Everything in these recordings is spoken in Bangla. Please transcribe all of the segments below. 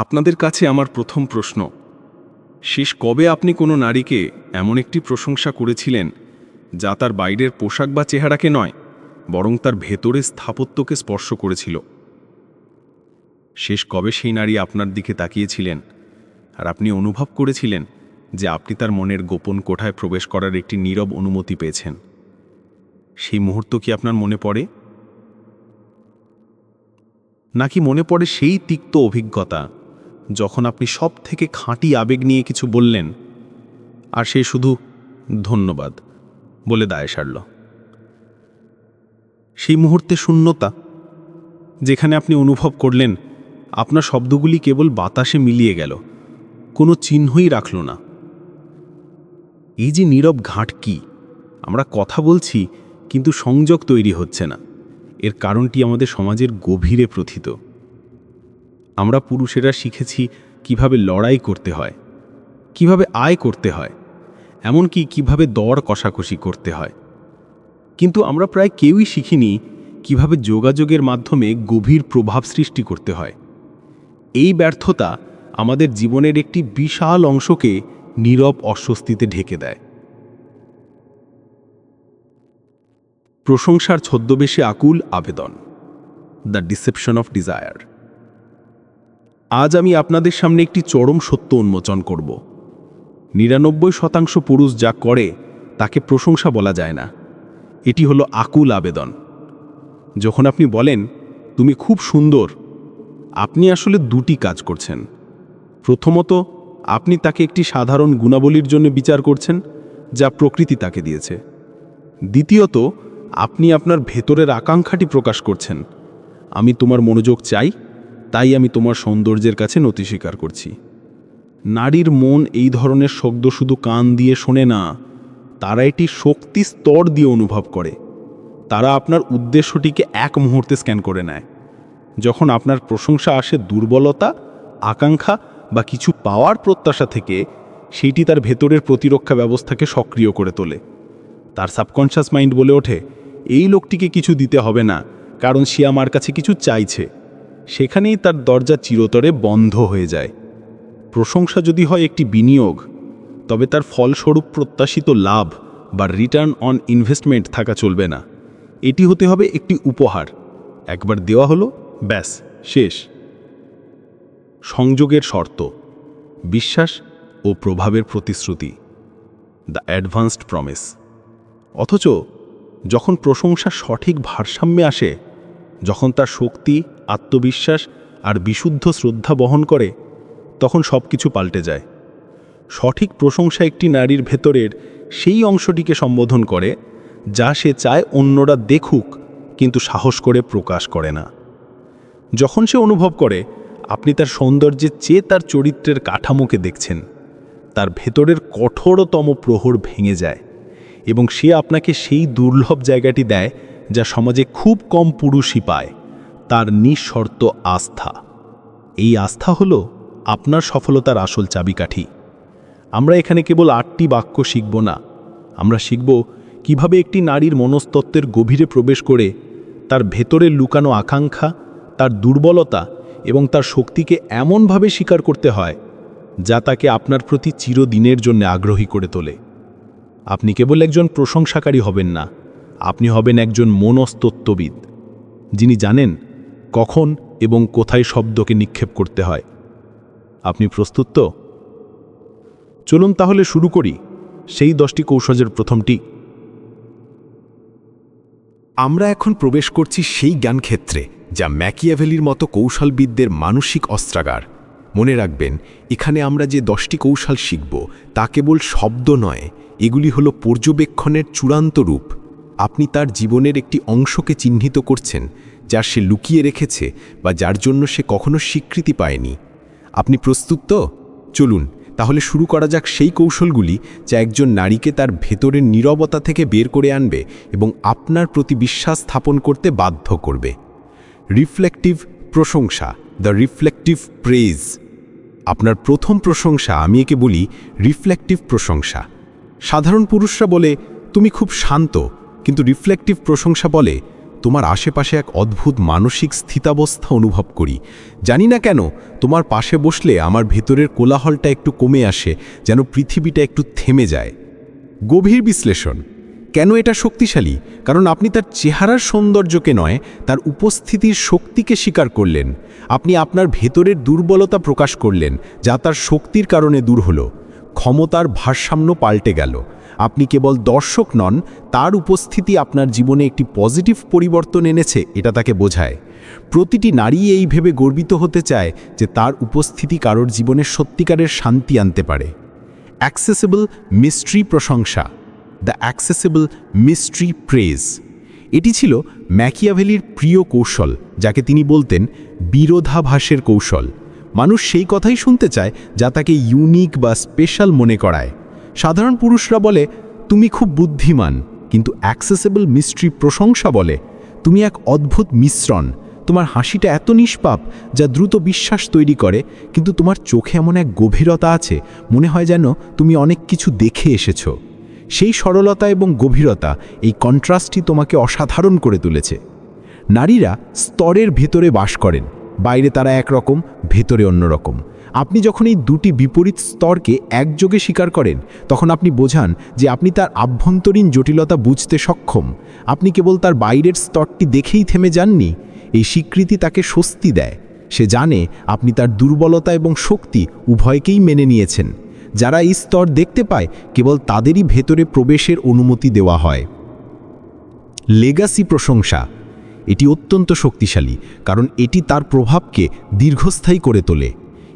আপনাদের কাছে আমার প্রথম প্রশ্ন, শেষ কবে আপনি কোনো নারীকে এমন একটি প্রশংসা করেছিলেন যা তার বাইরের পোশাক বা চেহারাকে নয়, বরং তার ভেতরের স্থাপত্যকে স্পর্শ করেছিল? শেষ কবে সেই নারী আপনার দিকে তাকিয়েছিলেন আর আপনি অনুভব করেছিলেন যে আপনি তার মনের গোপন কোঠায় প্রবেশ করার একটি নীরব অনুমতি পেয়েছেন? সেই মুহূর্ত কি আপনার মনে পড়ে? নাকি মনে পড়ে সেই তিক্ত অভিজ্ঞতা যখন আপনি সব থেকে খাঁটি আবেগ নিয়ে কিছু বললেন আর সে শুধু ধন্যবাদ বলে দায় সারল? সেই মুহূর্তে শূন্যতা, যেখানে আপনি অনুভব করলেন আপনার শব্দগুলি কেবল বাতাসে মিলিয়ে গেল, কোনো চিহ্নই রাখল না। এই যে নীরব ঘাটকি, আমরা কথা বলছি কিন্তু সংযোগ তৈরি হচ্ছে না, এর কারণটি আমাদের সমাজের গভীরে প্রথিত। আমরা পুরুষেরা শিখেছি কিভাবে লড়াই করতে হয়, কিভাবে আয় করতে হয়, এমনকি কিভাবে দর কষাকষি করতে হয়, কিন্তু আমরা প্রায় কেউই শিখিনি কিভাবে যোগাযোগের মাধ্যমে গভীর প্রভাব সৃষ্টি করতে হয়। এই ব্যর্থতা আমাদের জীবনের একটি বিশাল অংশকে নীরব অস্বস্তিতে ঢেকে দেয়। প্রশংসার ছদ্মবেশে আকুল আবেদন, দ্য ডিসেপশন অফ ডিজায়ার। আজ আমি আপনাদের সামনে একটি চরম সত্য উন্মোচন করব। ৯৯% পুরুষ যা করে তাকে প্রশংসা বলা যায় না, এটি হলো আকুল আবেদন। যখন আপনি বলেন তুমি খুব সুন্দর, আপনি আসলে দুটি কাজ করছেন। প্রথমত, আপনি তাকে একটি সাধারণ গুণাবলীর জন্য বিচার করছেন যা প্রকৃতি তাকে দিয়েছে। দ্বিতীয়ত, আপনি আপনার ভেতরের আকাঙ্ক্ষাটি প্রকাশ করছেন, আমি তোমার মনোযোগ চাই, তাই আমি তোমার সৌন্দর্যের কাছে নতি স্বীকার করছি। নারীর মন এই ধরনের শব্দ শুধু কান দিয়ে শোনে না, তারা এটি শক্তি স্তর দিয়ে অনুভব করে। তারা আপনার উদ্দেশ্যটিকে এক মুহূর্তে স্ক্যান করে নেয়। যখন আপনার প্রশংসা আসে দুর্বলতা, আকাঙ্ক্ষা বা কিছু পাওয়ার প্রত্যাশা থেকে, সেইটি তার ভেতরের প্রতিরক্ষা ব্যবস্থাকে সক্রিয় করে তোলে। তার সাবকনশিয়াস মাইন্ড বলে ওঠে, এই লোকটিকে কিছু দিতে হবে না, কারণ সে আমার কাছে কিছু চাইছে। সেখানেই তার দরজা চিরতরে বন্ধ হয়ে যায়। প্রশংসা যদি হয় একটি বিনিয়োগ, তবে তার ফলস্বরূপ প্রত্যাশিত লাভ বা রিটার্ন অন ইনভেস্টমেন্ট থাকা চলবে না। এটি হতে হবে একটি উপহার, একবার দেওয়া হলো, ব্যাস শেষ। সংযোগের শর্ত, বিশ্বাস ও প্রভাবের প্রতিশ্রুতি, দ্য অ্যাডভান্সড প্রমিস। অথচ যখন প্রশংসা সঠিক ভারসাম্যে আসে, যখন তার শক্তি, আত্মবিশ্বাস আর বিশুদ্ধ শ্রদ্ধা বহন করে, তখন সব কিছু পাল্টে যায়। সঠিক প্রশংসা একটি নারীর ভেতরের সেই অংশটিকে সম্বোধন করে যা সে চায় অন্যরা দেখুক, কিন্তু সাহস করে প্রকাশ করে না। যখন সে অনুভব করে আপনি তার সৌন্দর্যের চেয়ে তার চরিত্রের কাঠামোকে দেখছেন, তার ভেতরের কঠোরতম প্রহর ভেঙে যায় এবং সে আপনাকে সেই দুর্লভ জায়গাটি দেয় যা সমাজে খুব কম পুরুষই পায়, তার নিঃশর্ত আস্থা। এই আস্থা হলো আপনার সফলতার আসল চাবিকাঠি। আমরা এখানে কেবল ৮টি বাক্য শিখব না, আমরা শিখব কিভাবে একটি নারীর মনস্তত্ত্বের গভীরে প্রবেশ করে তার ভেতরের লুকানো আকাঙ্ক্ষা, তার দুর্বলতা এবং তার শক্তিকে এমনভাবে স্বীকার করতে হয় যা তাকে আপনার প্রতি চিরদিনের জন্য আগ্রহী করে তোলে। আপনি কেবল একজন প্রশংসাকারী হবেন না, আপনি হবেন একজন মনস্তত্ত্ববিদ, যিনি জানেন কখন এবং কোথায় শব্দকে নিক্ষেপ করতে হয়। আপনি প্রস্তুত তো? চলুন তাহলে শুরু করি সেই 10টি কৌশলের প্রথমটি। আমরা এখন প্রবেশ করছি সেই জ্ঞানক্ষেত্রে যা ম্যাকিয়াভেলির মতো কৌশলবিদদের মানসিক অস্ত্রাগার। মনে রাখবেন, এখানে আমরা যে 10টি কৌশল শিখব তা কেবল শব্দ নয়, এগুলি হলো পর্যবেক্ষণের চূড়ান্ত রূপ। আপনি তার জীবনের একটি অংশকে চিহ্নিত করছেন যা সে লুকিয়ে রেখেছে বা যার জন্য সে কখনো স্বীকৃতি পায়নি। আপনি প্রস্তুত তো? চলুন তাহলে শুরু করা যাক সেই কৌশলগুলি যা একজন নারীকে তার ভেতরের নীরবতা থেকে বের করে আনবে এবং আপনার প্রতি বিশ্বাস স্থাপন করতে বাধ্য করবে। রিফ্লেকটিভ প্রশংসা, দ্য রিফ্লেকটিভ প্রেজ। আপনার প্রথম প্রশংসা, আমি একে বলি রিফ্লেকটিভ প্রশংসা। সাধারণ পুরুষরা বলে তুমি খুব শান্ত, কিন্তু রিফ্লেকটিভ প্রশংসা বলে তোমার আশেপাশে এক অদ্ভুত মানসিক স্থিতাবস্থা অনুভব করি। জানি না কেন, তোমার পাশে বসলে আমার ভেতরের কোলাহলটা একটু কমে আসে, যেন পৃথিবীটা একটু থেমে যায়। গভীর বিশ্লেষণ। কেন এটা শক্তিশালী? কারণ আপনি তার চেহারার সৌন্দর্যকে নয়, তার উপস্থিতির শক্তিকে স্বীকার করলেন। আপনি আপনার ভেতরের দুর্বলতা প্রকাশ করলেন, যা তার শক্তির কারণে দূর হলো। ক্ষমতার ভারসাম্য পাল্টে গেল। আপনি কেবল দর্শক নন, তার উপস্থিতি আপনার জীবনে একটি পজিটিভ পরিবর্তন এনেছে, এটা তাকে বোঝায়। প্রতিটি নারী এই ভেবে গর্বিত হতে চায় যে তার উপস্থিতি কারোর জীবনে সত্যিকারের শান্তি আনতে পারে। অ্যাক্সেসিবল মিস্ট্রি প্রশংসা, দ্য অ্যাক্সেসিবল মিস্ট্রি প্রেজ। এটি ছিল ম্যাকিয়াভেলির প্রিয় কৌশল, যাকে তিনি বলতেন বিরোধাভাসের কৌশল। মানুষ সেই কথাই শুনতে চায় যা তাকে ইউনিক বা স্পেশাল মনে করায়। সাধারণ পুরুষরা বলে তুমি খুব বুদ্ধিমান, কিন্তু অ্যাক্সেসিবল মিস্ট্রি প্রশংসা বলে তুমি এক অদ্ভুত মিশ্রণ। তোমার হাসিটা এত নিষ্পাপ যা দ্রুত বিশ্বাস তৈরি করে, কিন্তু তোমার চোখে এমন এক গভীরতা আছে, মনে হয় যেন তুমি অনেক কিছু দেখে এসেছো। সেই সরলতা এবং গভীরতা, এই কন্ট্রাস্টই তোমাকে অসাধারণ করে তুলেছে। নারীরা স্তরের ভেতরে বাস করেন, বাইরে তারা একরকম, ভেতরে অন্যরকম। আপনি যখন এই দুটি বিপরীত স্তরকে একযোগে স্বীকার করেন, তখন আপনি বোঝান যে আপনি তার আভ্যন্তরীণ জটিলতা বুঝতে সক্ষম। আপনি কেবল তার বাইরের স্তরটি দেখেই থেমে যাননি। এই স্বীকৃতি তাকে স্বস্তি দেয়। সে জানে আপনি তার দুর্বলতা এবং শক্তি উভয়কেই মেনে নিয়েছেন। যারা এই স্তর দেখতে পায়, কেবল তাদেরই ভেতরে প্রবেশের অনুমতি দেওয়া হয়। লেগাসি প্রশংসা। এটি অত্যন্ত শক্তিশালী, কারণ এটি তার প্রভাবকে দীর্ঘস্থায়ী করে তোলে।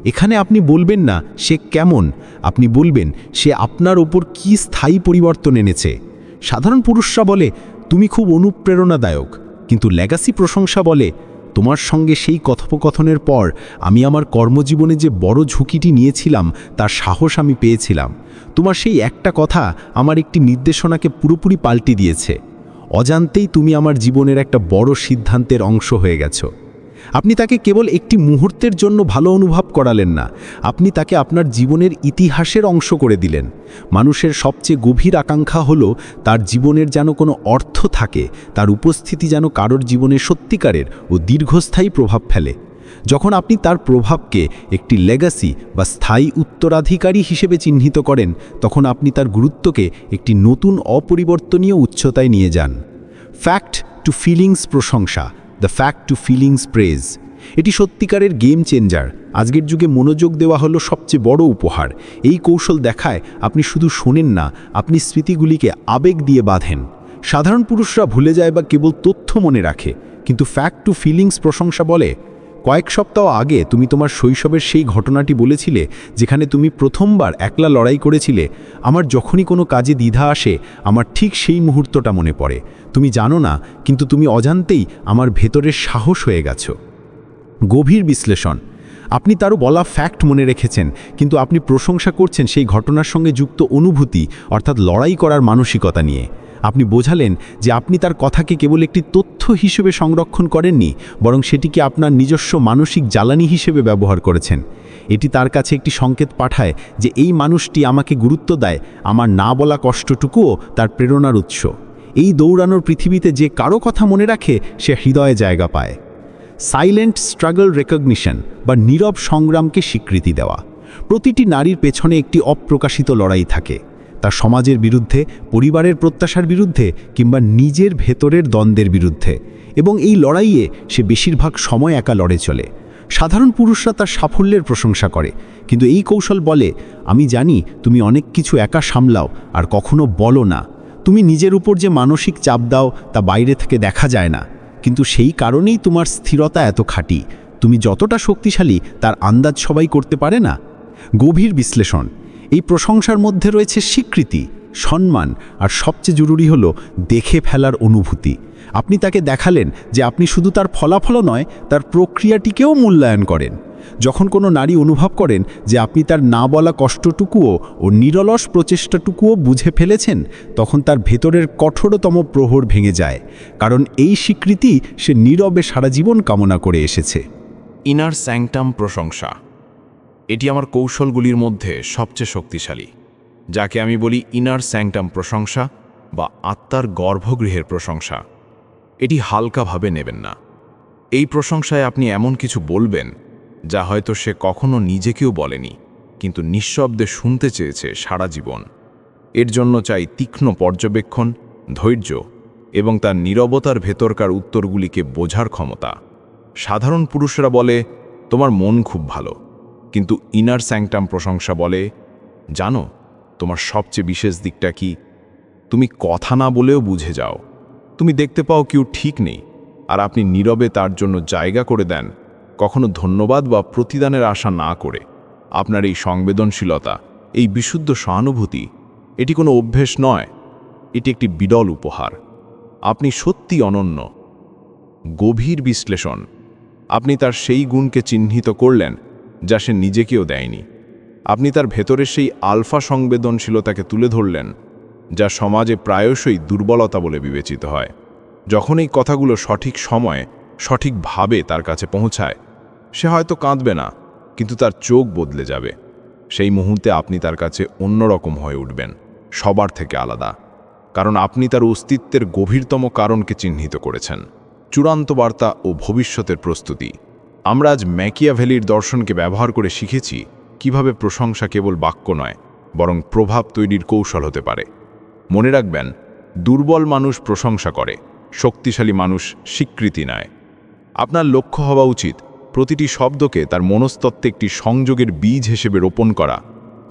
এখানে আপনি বলবেন না সে কেমন, আপনি বলবেন সে আপনার ওপর কী স্থায়ী পরিবর্তন এনেছে। সাধারণ পুরুষরা বলে তুমি খুব অনুপ্রেরণাদায়ক, কিন্তু লেগাসি প্রশংসা বলে তোমার সঙ্গে সেই কথোপকথনের পর আমি আমার কর্মজীবনে যে বড় ঝুঁকিটি নিয়েছিলাম তার সাহস আমি পেয়েছিলাম। তোমার সেই একটা কথা আমার একটি নির্দেশনাকে পুরোপুরি পাল্টে দিয়েছে। অজান্তেই তুমি আমার জীবনের একটা বড় সিদ্ধান্তের অংশ হয়ে গেছো। আপনি তাকে কেবল একটি মুহূর্তের জন্য ভালো অনুভব করালেন না, আপনি তাকে আপনার জীবনের ইতিহাসের অংশ করে দিলেন। মানুষের সবচেয়ে গভীর আকাঙ্ক্ষা হলো তার জীবনের যেন কোনো অর্থ থাকে, তার উপস্থিতি যেন কারোর জীবনে সত্যিকারের ও দীর্ঘস্থায়ী প্রভাব ফেলে। যখন আপনি তার প্রভাবকে একটি লেগাসি বা স্থায়ী উত্তরাধিকারী হিসেবে চিহ্নিত করেন, তখন আপনি তার গুরুত্বকে একটি নতুন অপরিবর্তনীয় উচ্চতায় নিয়ে যান। ফ্যাক্ট টু ফিলিংস প্রশংসা, the fact to feelings praise. এটি সত্যিকারের গেম চেঞ্জার। আজকের যুগে মনোযোগ দেওয়া হলো সবচেয়ে বড় উপহার। এই কৌশল দেখায় আপনি শুধু শোনেন না, আপনি স্মৃতিগুলিকে আবেগ দিয়ে বাঁধেন। সাধারণ পুরুষরা ভুলে যায় বা কেবল তথ্য মনে রাখে, কিন্তু ফ্যাক্ট টু ফিলিংস প্রশংসা বলে কয়েক সপ্তাহ আগে তুমি তোমার শৈশবের সেই ঘটনাটি বলেছিলে যেখানে তুমি প্রথমবার একলা লড়াই করেছিলে। আমার যখনই কোনো কাজে দ্বিধা আসে, আমার ঠিক সেই মুহূর্তটা মনে পড়ে। তুমি জানো না, কিন্তু তুমি অজান্তেই আমার ভেতরের সাহস হয়ে গেছো। গভীর বিশ্লেষণ। আপনি তারও বলা ফ্যাক্ট মনে রেখেছেন, কিন্তু আপনি প্রশংসা করছেন সেই ঘটনার সঙ্গে যুক্ত অনুভূতি, অর্থাৎ লড়াই করার মানসিকতা নিয়ে। আপনি বোঝালেন যে আপনি তার কথাকে কেবল একটি তথ্য হিসেবে সংরক্ষণ করেননি, বরং সেটিকে আপনার নিজস্ব মানসিক জ্বালানি হিসেবে ব্যবহার করেছেন। এটি তার কাছে একটি সংকেত পাঠায় যে এই মানুষটি আমাকে গুরুত্ব দেয়, আমার না বলা কষ্টটুকুও তার প্রেরণার উৎস। এই দৌড়ানোর পৃথিবীতে যে কারো কথা মনে রাখে সে হৃদয়ে জায়গা পায়। সাইলেন্ট স্ট্রাগল রেকগনিশন বা নীরব সংগ্রামকে স্বীকৃতি দেওয়া। প্রতিটি নারীর পেছনে একটি অপ্রকাশিত লড়াই থাকে, তার সমাজের বিরুদ্ধে, পরিবারের প্রত্যাশার বিরুদ্ধে কিংবা নিজের ভেতরের দ্বন্দ্বের বিরুদ্ধে, এবং এই লড়াইয়ে সে বেশিরভাগ সময় একা লড়ে চলে। সাধারণ পুরুষরা তার সাফল্যের প্রশংসা করে, কিন্তু এই কৌশল বলে আমি জানি তুমি অনেক কিছু একা সামলাও আর কখনো বলো না। তুমি নিজের উপর যে মানসিক চাপ দাও তা বাইরে থেকে দেখা যায় না, কিন্তু সেই কারণেই তোমার স্থিরতা এত খাঁটি। তুমি যতটা শক্তিশালী তার আন্দাজ সবাই করতে পারে না। গভীর বিশ্লেষণ। এই প্রশংসার মধ্যে রয়েছে স্বীকৃতি, সম্মান, আর সবচেয়ে জরুরি হলো দেখে ফেলার অনুভূতি। আপনি তাকে দেখালেন যে আপনি শুধু তার ফলাফল নয়, তার প্রক্রিয়াটিকেও মূল্যায়ন করেন। যখন কোনো নারী অনুভব করেন যে আপনি তার না বলা কষ্টটুকুও ও নিরলস প্রচেষ্টাটুকুও বুঝে ফেলেছেন, তখন তার ভেতরের কঠোরতম প্রহর ভেঙে যায়, কারণ এই স্বীকৃতি সে নীরবে সারা জীবন কামনা করে এসেছে। ইনার স্যাংটাম প্রশংসা। এটি আমার কৌশলগুলির মধ্যে সবচেয়ে শক্তিশালী, যাকে আমি বলি ইনার স্যাংটাম প্রশংসা বা আত্মার গর্ভগৃহের প্রশংসা। এটি হালকাভাবে নেবেন না। এই প্রশংসায় আপনি এমন কিছু বলবেন যা হয়তো সে কখনো নিজেকেও বলেনি, কিন্তু নিঃশব্দে শুনতে চেয়েছে সারা জীবন। এর জন্য চাই তীক্ষ্ণ পর্যবেক্ষণ, ধৈর্য এবং তার নীরবতার ভেতরকার উত্তরগুলিকে বোঝার ক্ষমতা। সাধারণ পুরুষরা বলে, তোমার মন খুব ভালো, কিন্তু ইনার স্যাংটাম প্রশংসা বলে, জানো তোমার সবচেয়ে বিশেষ দিকটা কি? তুমি কথা না বলেও বুঝে যাও। তুমি দেখতে পাও কেউ ঠিক নেই, আর আপনি নীরবে তার জন্য জায়গা করে দেন, কখনো ধন্যবাদ বা প্রতিদানের আশা না করে। আপনার এই সংবেদনশীলতা, এই বিশুদ্ধ সহানুভূতি, এটি কোনো অভ্যেস নয়, এটি একটি বিরল উপহার। আপনি সত্যি অনন্য। গভীর বিশ্লেষণ। আপনি তার সেই গুণকে চিহ্নিত করলেন যা সে নিজেকেও দেয়নি। আপনি তার ভেতরের সেই আলফা সংবেদনশীলতাকে তুলে ধরলেন, যা সমাজে প্রায়শই দুর্বলতা বলে বিবেচিত হয়। যখন এই কথাগুলো সঠিক সময়ে সঠিকভাবে তার কাছে পৌঁছায়, সে হয়তো কাঁদবে না, কিন্তু তার চোখ বদলে যাবে। সেই মুহূর্তে আপনি তার কাছে অন্যরকম হয়ে উঠবেন, সবার থেকে আলাদা, কারণ আপনি তার অস্তিত্বের গভীরতম কারণকে চিহ্নিত করেছেন। চূড়ান্ত বার্তা ও ভবিষ্যতের প্রস্তুতি। আমরা আজ ম্যাকিয়াভেলির দর্শনকে ব্যবহার করে শিখেছি কিভাবে প্রশংসা কেবল বাক্য নয়, বরং প্রভাব তৈরির কৌশল হতে পারে। মনে রাখবেন, দুর্বল মানুষ প্রশংসা করে, শক্তিশালী মানুষ স্বীকৃতি নেয়। আপনার লক্ষ্য হওয়া উচিত প্রতিটি শব্দকে তার মনস্তত্ত্বে একটি সংযোগের বীজ হিসেবে রোপণ করা,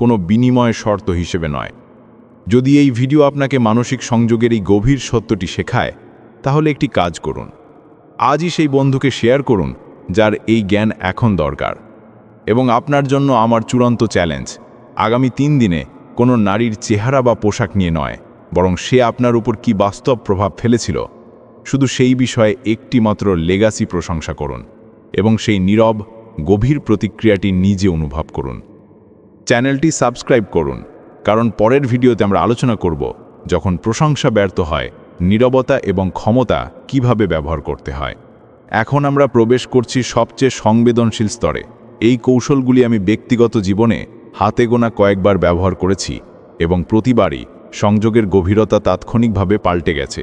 কোনো বিনিময় শর্ত হিসেবে নয়। যদি এই ভিডিও আপনাকে মানসিক সংযোগের এই গভীর সত্যটি শেখায়, তাহলে একটি কাজ করুন। আজই সেই বন্ধুকে শেয়ার করুন যার এই জ্ঞান এখন দরকার। এবং আপনার জন্য আমার চূড়ান্ত চ্যালেঞ্জ, আগামী 3 দিনে কোনো নারীর চেহারা বা পোশাক নিয়ে নয়, বরং সে আপনার উপর কি বাস্তব প্রভাব ফেলেছিল, শুধু সেই বিষয়ে একটি মাত্র লেগাসি প্রশংসা করুন এবং সেই নীরব গভীর প্রতিক্রিয়াটি নিজে অনুভব করুন। চ্যানেলটি সাবস্ক্রাইব করুন, কারণ পরের ভিডিওতে আমরা আলোচনা করব যখন প্রশংসা ব্যর্থ হয়, নীরবতা এবং ক্ষমতা কিভাবে ব্যবহার করতে হয়। এখন আমরা প্রবেশ করছি সবচেয়ে সংবেদনশীল স্তরে। এই কৌশলগুলি আমি ব্যক্তিগত জীবনে হাতে গোনা কয়েকবার ব্যবহার করেছি এবং প্রতিবারই সংযোগের গভীরতা তাৎক্ষণিকভাবে পাল্টে গেছে।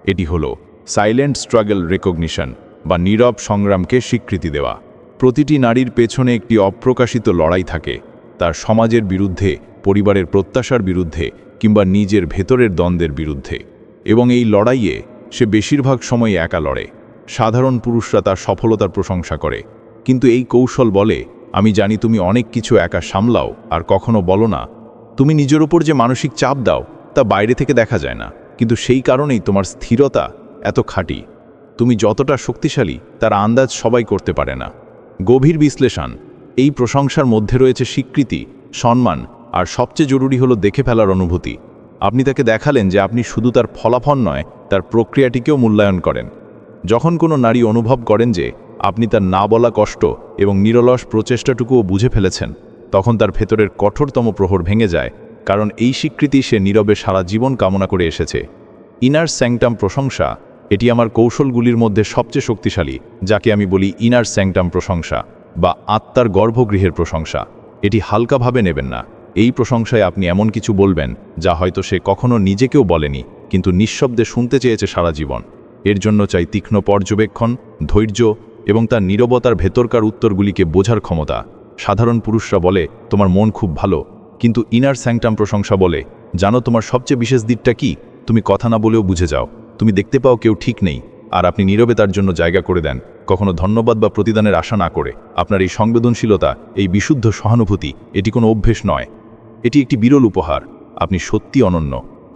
এটি হলো সাইলেন্ট স্ট্রাগল রেকগনিশন বা নীরব সংগ্রামকে স্বীকৃতি দেওয়া। প্রতিটি নারীর পেছনে একটি অপ্রকাশিত লড়াই থাকে, তার সমাজের বিরুদ্ধে, পরিবারের প্রত্যাশার বিরুদ্ধে কিংবা নিজের ভেতরের দ্বন্দ্বের বিরুদ্ধে। এবং এই লড়াইয়ে সে বেশিরভাগ সময় একা লড়ে। সাধারণ পুরুষরা তার সফলতার প্রশংসা করে, কিন্তু এই কৌশল বলে, আমি জানি তুমি অনেক কিছু একা সামলাও, আর কখনো বলো না তুমি নিজের উপর যে মানসিক চাপ দাও তা বাইরে থেকে দেখা যায় না, কিন্তু সেই কারণেই তোমার স্থিরতা এত খাঁটি। তুমি যতটা শক্তিশালী তার আন্দাজ সবাই করতে পারে না। গভীর বিশ্লেষণ। এই প্রশংসার মধ্যে রয়েছে স্বীকৃতি, সম্মান, আর সবচেয়ে জরুরি হলো দেখে ফেলার অনুভূতি। আপনি তাকে দেখালেন যে আপনি শুধু তার ফলাফল নয়, তার প্রক্রিয়াটিকেও মূল্যায়ন করেন। যখন কোনো নারী অনুভব করেন যে আপনি তার না বলা কষ্ট এবং নিরলস প্রচেষ্টাটুকুও বুঝে ফেলেছেন, তখন তার ভেতরের কঠোরতম প্রহর ভেঙে যায়, কারণ এই স্বীকৃতি সে নীরবে সারা জীবন কামনা করে এসেছে। ইনার স্যাংটাম প্রশংসা, এটি আমার কৌশলগুলির মধ্যে সবচেয়ে শক্তিশালী, যাকে আমি বলি ইনার স্যাংটাম প্রশংসা বা আত্মার গর্ভগৃহের প্রশংসা। এটি হালকাভাবে নেবেন না। এই প্রশংসায় আপনি এমন কিছু বলবেন যা হয়তো সে কখনো নিজেকেও বলেনি, কিন্তু নিঃশব্দে শুনতে চেয়েছে সারা জীবন। এর জন্য চাই তীক্ষ্ণ পর্যবেক্ষণ, ধৈর্য এবং তার নীরবতার ভেতরকার উত্তরগুলিকে বোঝার ক্ষমতা। সাধারণ পুরুষরা বলে, তোমার মন খুব ভালো, কিন্তু ইনার স্যাংটাম প্রশংসা বলে, জানো তোমার সবচেয়ে বিশেষ দিকটা কি? তুমি কথা না বলেও বুঝে যাও। তুমি দেখতে পাও কেউ ঠিক নেই, আর আপনি নীরবে তার জন্য জায়গা করে দেন, কখনো ধন্যবাদ বা প্রতিদানের আশা না করে। আপনার এই সংবেদনশীলতা, এই বিশুদ্ধ সহানুভূতি, এটি কোনো অভ্যেস নয়, এটি একটি বিরল উপহার। আপনি সত্যি অনন্য।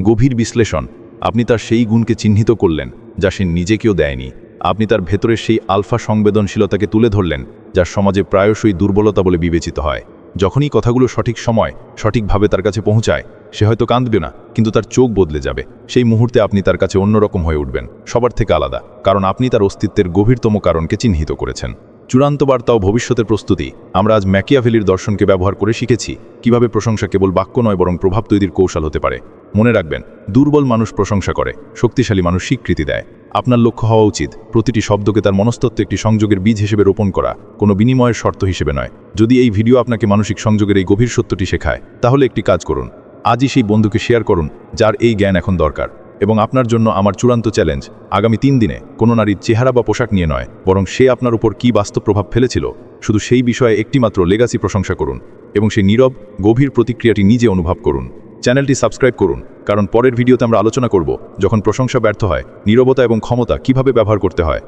গভীর বিশ্লেষণ। আপনি তার সেই গুণকে চিহ্নিত করলেন যা সে নিজেকেও দেয়নি। আপনি তার ভেতরের সেই আলফা সংবেদনশীলতাকে তুলে ধরলেন, যা সমাজে প্রায়শই দুর্বলতা বলে বিবেচিত হয়। যখনই কথাগুলো সঠিক সময় সঠিকভাবে তার কাছে পৌঁছায়, সে হয়তো কাঁদবে না, কিন্তু তার চোখ বদলে যাবে। সেই মুহূর্তে আপনি তার কাছে অন্যরকম হয়ে উঠবেন, সবার থেকে আলাদা, কারণ আপনি তার অস্তিত্বের গভীরতম কারণকে চিহ্নিত করেছেন। চূড়ান্ত বার্তা ও ভবিষ্যতের প্রস্তুতি। আমরা আজ ম্যাকিয়াভেলির দর্শনকে ব্যবহার করে শিখেছি কিভাবে প্রশংসা কেবল বাক্য নয়, বরং প্রভাব তৈরির কৌশল হতে পারে। মনে রাখবেন, দুর্বল মানুষ প্রশংসা করে, শক্তিশালী মানুষ স্বীকৃতি দেয়। আপনার লক্ষ্য হওয়া উচিত প্রতিটি শব্দকে তার মনস্তত্ত্বে একটি সংযোগের বীজ হিসেবে রোপণ করা, কোনো বিনিময়ের শর্ত হিসেবে নয়। যদি এই ভিডিও আপনাকে মানসিক সংযোগের এই গভীর সত্যটি শেখায়, তাহলে একটি কাজ করুন। আজই সেই বন্ধুকে শেয়ার করুন যার এই জ্ঞান এখন দরকার। এবং আপনার জন্য আমার চূড়ান্ত চ্যালেঞ্জ, আগামী 3 দিনে কোনো নারীর চেহারা বা পোশাক নিয়ে নয়, বরং সে আপনার উপর কী বাস্তব প্রভাব ফেলেছিল শুধু সেই বিষয়ে একটিমাত্র লেগাসি প্রশংসা করুন এবং সেই নীরব গভীর প্রতিক্রিয়াটি নিজে অনুভব করুন। চ্যানেলটি সাবস্ক্রাইব করুন, কারণ পরের ভিডিওতে আমরা আলোচনা করব যখন প্রশংসা ব্যর্থ হয় নীরবতা এবং ক্ষমতা কিভাবে ব্যবহার করতে হয়।